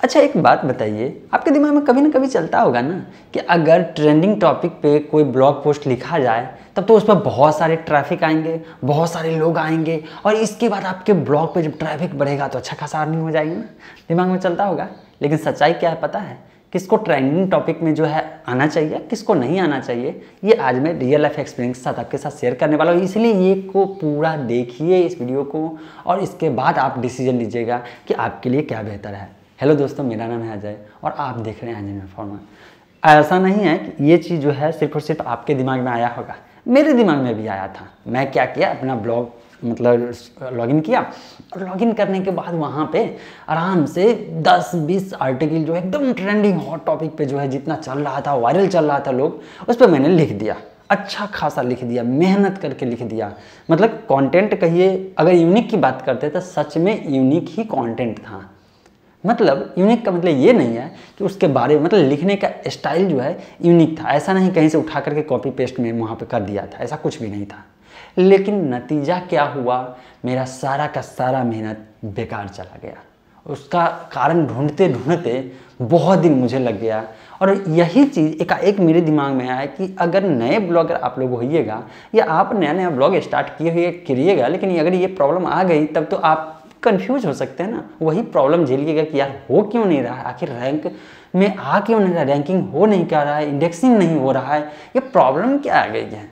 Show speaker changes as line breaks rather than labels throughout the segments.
अच्छा एक बात बताइए, आपके दिमाग में कभी ना कभी चलता होगा ना कि अगर ट्रेंडिंग टॉपिक पे कोई ब्लॉग पोस्ट लिखा जाए तब तो उस पर बहुत सारे ट्रैफिक आएंगे, बहुत सारे लोग आएंगे और इसके बाद आपके ब्लॉग पे जब ट्रैफिक बढ़ेगा तो अच्छा खासा अर्निंग हो जाएगी ना। दिमाग में चलता होगा, लेकिन सच्चाई क्या है पता है? किसको ट्रेंडिंग टॉपिक में जो है आना चाहिए, किसको नहीं आना चाहिए, ये आज मैं रियल लाइफ एक्सपीरियंस के साथ आपके साथ शेयर करने वाला हूँ। इसलिए ये को पूरा देखिए इस वीडियो को और इसके बाद आप डिसीजन लीजिएगा कि आपके लिए क्या बेहतर है। हेलो दोस्तों, मेरा नाम है अजय और आप देख रहे हैं अजय इन्फॉर्मर। ऐसा नहीं है कि ये चीज़ जो है सिर्फ और सिर्फ आपके दिमाग में आया होगा, मेरे दिमाग में भी आया था। मैं क्या किया, अपना ब्लॉग लॉगिन किया और लॉगिन करने के बाद वहाँ पे आराम से 10-20 आर्टिकल जो एकदम ट्रेंडिंग हॉट टॉपिक पे जो है जितना चल रहा था, वायरल चल रहा था लोग, उस पर मैंने लिख दिया। अच्छा खासा लिख दिया, मेहनत करके लिख दिया। मतलब कंटेंट कहिए, अगर यूनिक की बात करते तो सच में यूनिक ही कंटेंट था। मतलब यूनिक का मतलब ये नहीं है कि उसके बारे में, मतलब लिखने का स्टाइल जो है यूनिक था। ऐसा नहीं कहीं से उठा करके कॉपी पेस्ट में वहाँ पे कर दिया था, ऐसा कुछ भी नहीं था। लेकिन नतीजा क्या हुआ, मेरा सारा का सारा मेहनत बेकार चला गया। उसका कारण ढूंढते ढूंढते बहुत दिन मुझे लग गया और यही चीज़ एकाएक मेरे दिमाग में आया कि अगर नए ब्लॉगर आप लोग होइएगा या आप नया नया ब्लॉग स्टार्ट करिएगा, लेकिन अगर ये प्रॉब्लम आ गई तब तो आप कंफ्यूज हो सकते हैं ना। वही प्रॉब्लम झेलिएगा कि यार हो क्यों नहीं रहा है, आखिर रैंक में आ क्यों नहीं रहा, रैंकिंग हो नहीं क्या रहा है, इंडेक्सिंग नहीं हो रहा है, ये प्रॉब्लम क्या आ गई है।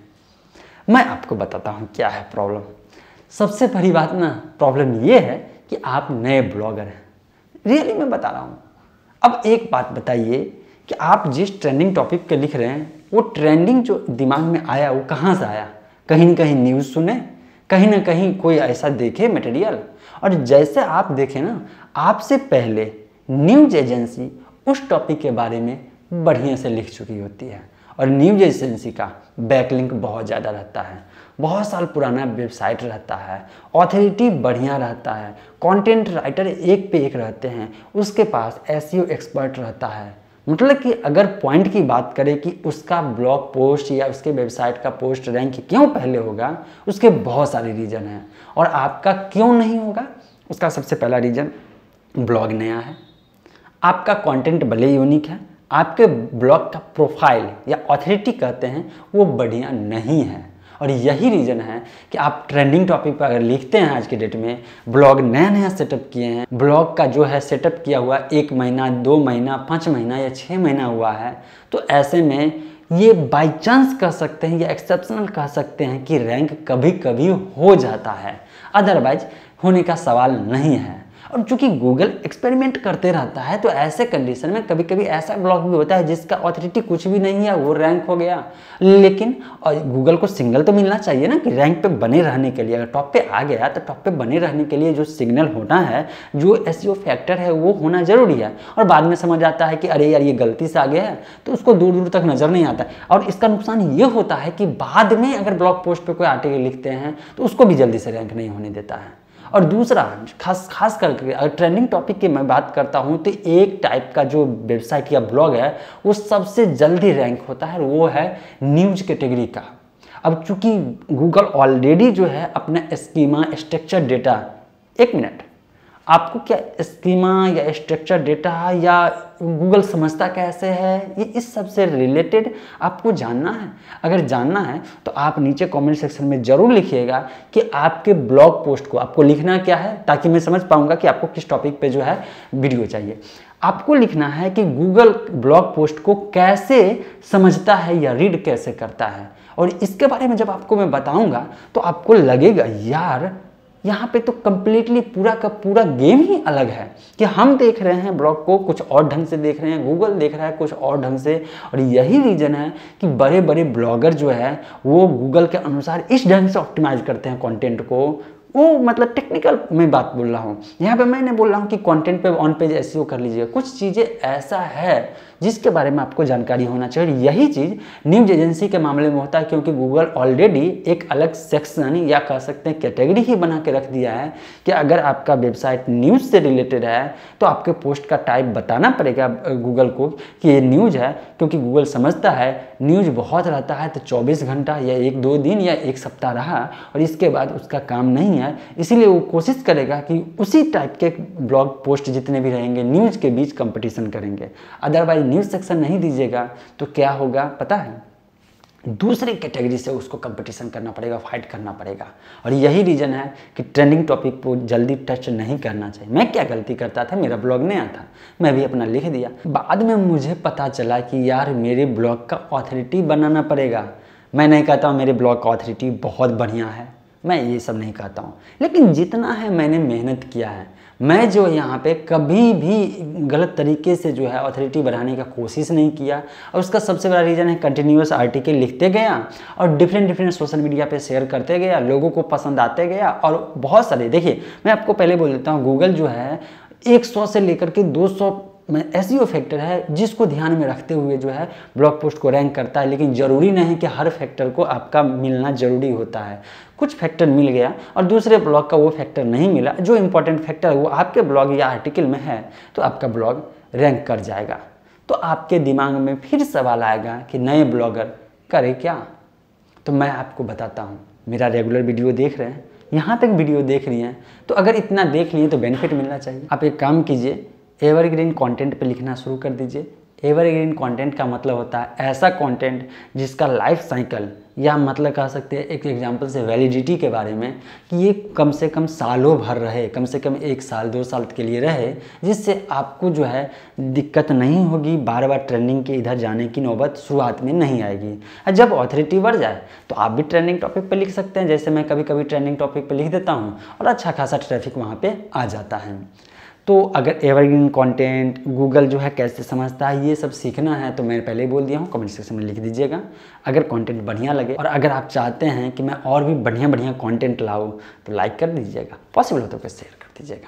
मैं आपको बताता हूँ क्या है प्रॉब्लम। सबसे बड़ी बात ना, प्रॉब्लम ये है कि आप नए ब्लॉगर हैं, रियली मैं बता रहा हूँ। अब एक बात बताइए कि आप जिस ट्रेंडिंग टॉपिक पे लिख रहे हैं वो ट्रेंडिंग जो दिमाग में आया वो कहाँ से आया? कहीं ना कहीं न्यूज़ सुने, कहीं ना कहीं कोई ऐसा देखे मटेरियल, और जैसे आप देखें ना, आपसे पहले न्यूज़ एजेंसी उस टॉपिक के बारे में बढ़िया से लिख चुकी होती है और न्यूज़ एजेंसी का बैकलिंक बहुत ज़्यादा रहता है, बहुत साल पुराना वेबसाइट रहता है, ऑथोरिटी बढ़िया रहता है, कंटेंट राइटर एक पे एक रहते हैं, उसके पास एसईओ एक्सपर्ट रहता है। मतलब कि अगर पॉइंट की बात करें कि उसका ब्लॉग पोस्ट या उसके वेबसाइट का पोस्ट रैंक क्यों पहले होगा, उसके बहुत सारे रीज़न हैं। और आपका क्यों नहीं होगा, उसका सबसे पहला रीज़न ब्लॉग नया है, आपका कंटेंट भले यूनिक है, आपके ब्लॉग का प्रोफाइल या ऑथोरिटी कहते हैं वो बढ़िया नहीं है। और यही रीज़न है कि आप ट्रेंडिंग टॉपिक पर अगर लिखते हैं, आज के डेट में ब्लॉग नया नया सेटअप किए हैं, ब्लॉग का जो है सेटअप किया हुआ 1 महीना 2 महीना 5 महीना या 6 महीना हुआ है, तो ऐसे में ये बाई चांस कह सकते हैं या एक्सेप्शनल कह सकते हैं कि रैंक कभी कभी हो जाता है, अदरवाइज होने का सवाल नहीं है। और चूंकि गूगल एक्सपेरिमेंट करते रहता है तो ऐसे कंडीशन में कभी कभी ऐसा ब्लॉग भी होता है जिसका ऑथोरिटी कुछ भी नहीं है, वो रैंक हो गया। लेकिन गूगल को सिग्नल तो मिलना चाहिए ना कि रैंक पे बने रहने के लिए, अगर टॉप पे आ गया तो टॉप पे बने रहने के लिए जो सिग्नल होना है, जो एसईओ फैक्टर है वो होना जरूरी है। और बाद में समझ आता है कि अरे यार ये गलती से आ गया है, तो उसको दूर दूर तक नजर नहीं आता। और इसका नुकसान ये होता है कि बाद में अगर ब्लॉग पोस्ट पे कोई आर्टिकल लिखते हैं तो उसको भी जल्दी से रैंक नहीं होने देता है। और दूसरा खास करके अगर ट्रेंडिंग टॉपिक की मैं बात करता हूँ तो एक टाइप का जो वेबसाइट या ब्लॉग है वो सबसे जल्दी रैंक होता है, वो है न्यूज़ कैटेगरी का। अब चूंकि गूगल ऑलरेडी जो है अपना स्कीमा स्ट्रक्चर डेटा, एक मिनट, आपको क्या स्कीमा या स्ट्रक्चर डेटा या गूगल समझता कैसे है, ये इस सब से रिलेटेड आपको जानना है। अगर जानना है तो आप नीचे कमेंट सेक्शन में ज़रूर लिखिएगा कि आपके ब्लॉग पोस्ट को आपको लिखना क्या है, ताकि मैं समझ पाऊंगा कि आपको किस टॉपिक पे जो है वीडियो चाहिए। आपको लिखना है कि गूगल ब्लॉग पोस्ट को कैसे समझता है या रीड कैसे करता है, और इसके बारे में जब आपको मैं बताऊँगा तो आपको लगेगा यार यहाँ पे तो कम्प्लीटली पूरा का पूरा गेम ही अलग है कि हम देख रहे हैं ब्लॉग को कुछ और ढंग से देख रहे हैं, गूगल देख रहा है कुछ और ढंग से। और यही रीज़न है कि बड़े बड़े ब्लॉगर जो है वो गूगल के अनुसार इस ढंग से ऑप्टिमाइज करते हैं कंटेंट को। वो मतलब टेक्निकल मैं बात बोल रहा हूँ, यहाँ पे मैंने बोल रहा हूँ कि कंटेंट पे ऑन पेज एसईओ कर लीजिए। कुछ चीज़ें ऐसा है जिसके बारे में आपको जानकारी होना चाहिए। यही चीज़ न्यूज़ एजेंसी के मामले में होता है, क्योंकि गूगल ऑलरेडी एक अलग सेक्शन या कह सकते हैं कैटेगरी ही बना के रख दिया है कि अगर आपका वेबसाइट न्यूज़ से रिलेटेड है तो आपके पोस्ट का टाइप बताना पड़ेगा गूगल को कि ये न्यूज़ है, क्योंकि गूगल समझता है न्यूज़ बहुत रहता है तो 24 घंटा या 1-2 दिन या 1 सप्ताह रहा और इसके बाद उसका काम नहीं है, है, इसीलिए वो कोशिश करेगा कि उसी टाइप के ब्लॉग पोस्ट जितने भी रहेंगे न्यूज़ के बीच कंपटीशन करेंगे। अदरवाइज न्यूज़ सेक्शन नहीं दीजिएगा तो क्या होगा पता है, दूसरी कैटेगरी से उसको कंपटीशन करना पड़ेगा, फाइट करना पड़ेगा। और यही रीज़न है कि ट्रेंडिंग टॉपिक को जल्दी टच नहीं करना चाहिए। मैं क्या गलती करता था, मेरा ब्लॉग नया था, मैं भी अपना लिख दिया। बाद में मुझे पता चला कि यार मेरे ब्लॉग का ऑथोरिटी बनाना पड़ेगा। मैं नहीं कहता हूँ मेरे ब्लॉग का ऑथोरिटी बहुत बढ़िया है, मैं ये सब नहीं कहता हूँ, लेकिन जितना है मैंने मेहनत किया है। मैं जो यहाँ पे कभी भी गलत तरीके से जो है ऑथोरिटी बढ़ाने का कोशिश नहीं किया। और उसका सबसे बड़ा रीज़न है कंटिन्यूअस आर्टिकल लिखते गया और डिफरेंट सोशल मीडिया पे शेयर करते गया, लोगों को पसंद आते गया। और बहुत सारे, देखिए मैं आपको पहले बोल देता हूँ, गूगल जो है 100 से लेकर के 200 में एसईओ फैक्टर है जिसको ध्यान में रखते हुए जो है ब्लॉग पोस्ट को रैंक करता है। लेकिन ज़रूरी नहीं कि हर फैक्टर को आपका मिलना ज़रूरी होता है। कुछ फैक्टर मिल गया और दूसरे ब्लॉग का वो फैक्टर नहीं मिला, जो इंपॉर्टेंट फैक्टर वो आपके ब्लॉग या आर्टिकल में है, तो आपका ब्लॉग रैंक कर जाएगा। तो आपके दिमाग में फिर सवाल आएगा कि नए ब्लॉगर करे क्या। तो मैं आपको बताता हूँ, मेरा रेगुलर वीडियो देख रहे हैं, यहाँ तक वीडियो देख रही हैं, तो अगर इतना देख लिए तो बेनिफिट मिलना चाहिए। आप एक काम कीजिए, एवरग्रीन कंटेंट पे लिखना शुरू कर दीजिए। एवरग्रीन कंटेंट का मतलब होता है ऐसा कंटेंट जिसका लाइफ साइकिल, या मतलब कह सकते हैं एक एग्जांपल से वैलिडिटी के बारे में, कि ये कम से कम सालों भर रहे, कम से कम 1 साल 2 साल के लिए रहे, जिससे आपको जो है दिक्कत नहीं होगी, बार बार ट्रेंडिंग के इधर जाने की नौबत शुरुआत में नहीं आएगी। और जब ऑथोरिटी बढ़ जाए तो आप भी ट्रेंडिंग टॉपिक पर लिख सकते हैं, जैसे मैं कभी कभी ट्रेंडिंग टॉपिक पर लिख देता हूँ और अच्छा खासा ट्रैफिक वहाँ पर आ जाता है। तो अगर एवरग्रीन कंटेंट गूगल जो है कैसे समझता है, ये सब सीखना है तो मैं पहले ही बोल दिया हूँ, कमेंट सेक्शन में लिख दीजिएगा अगर कंटेंट बढ़िया लगे। और अगर आप चाहते हैं कि मैं और भी बढ़िया कंटेंट लाऊँ तो लाइक कर दीजिएगा, पॉसिबल हो तो शेयर कर दीजिएगा।